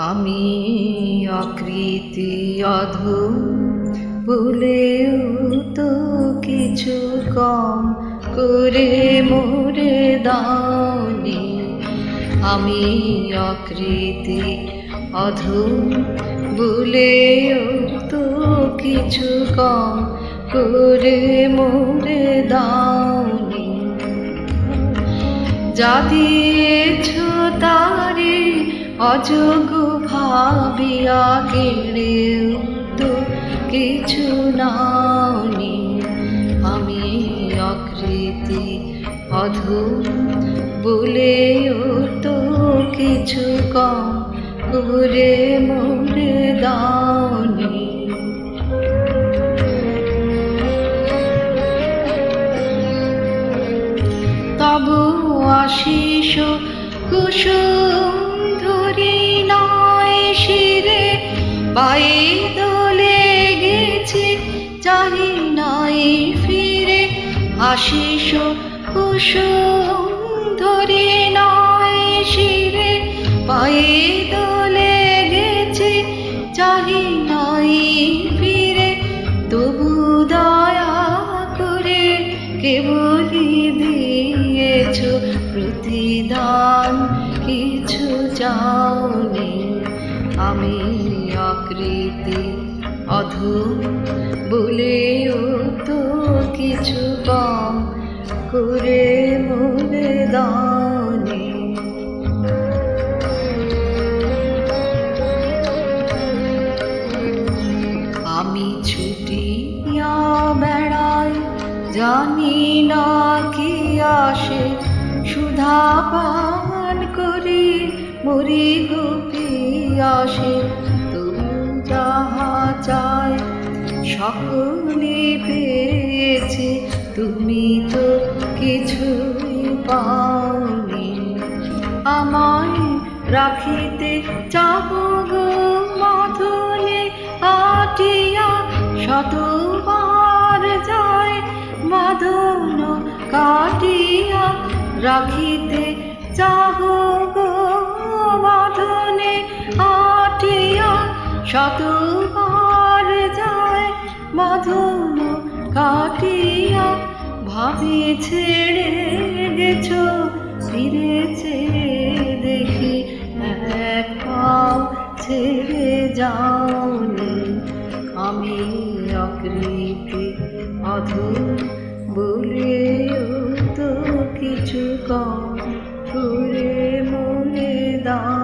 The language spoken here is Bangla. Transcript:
আমি অকৃতি অধম, ভুলেও তো কিছু কম করে মোরে দাওনি। আমি অকৃতি অধম, ভুলেও তো কিছু কম করে মোরে দাওনি। যা দিয়েছ তারে অযোগ্য ভাবিয়া কেড়েও তো কিছু নাওনি। আমি অকৃতি অধম, বলেও তো কিছু কম করে মোরে দাওনি। তব আশিস কুসুম ধরি নয় শিরে, পায়ে দোলে গেছে চাহি নাই ফিরে। আশিস কুসুম ধরি নয় শিরে, পায়ে দোলে গেছে চাহি নাই ফিরে। তবু দয়া করে কেবলই দিয়েছ প্রতিদান, কিছু চাওনি। আমি অকৃতি অধম, বলেও তো কিছু কম করে মোরে দাওনি। আমি ছুটিয়া বেড়াই, জানি না কি আসে, সুধা পান করি মরি গোপী আসে। তবু যাহা চাই সকলে পেয়েছি, তুমি তো কিছুই পাওনি। আমায় রাখিতে চাবো গো মাধনে আটিয়া, শতবার যায় বাঁধন কাটিয়া। রাখিতে চাহো গো বাঁধনে আটিয়া, শতবার যায় বাঁধন কাটিয়া। ভাবি ছেড়ে গেছো, ফিরে চেয়ে দেখি এক পাও ছেড়ে যাওনি। আমি অকৃতি অধম, বলেও তো কিছু কম করে মোরে দাও।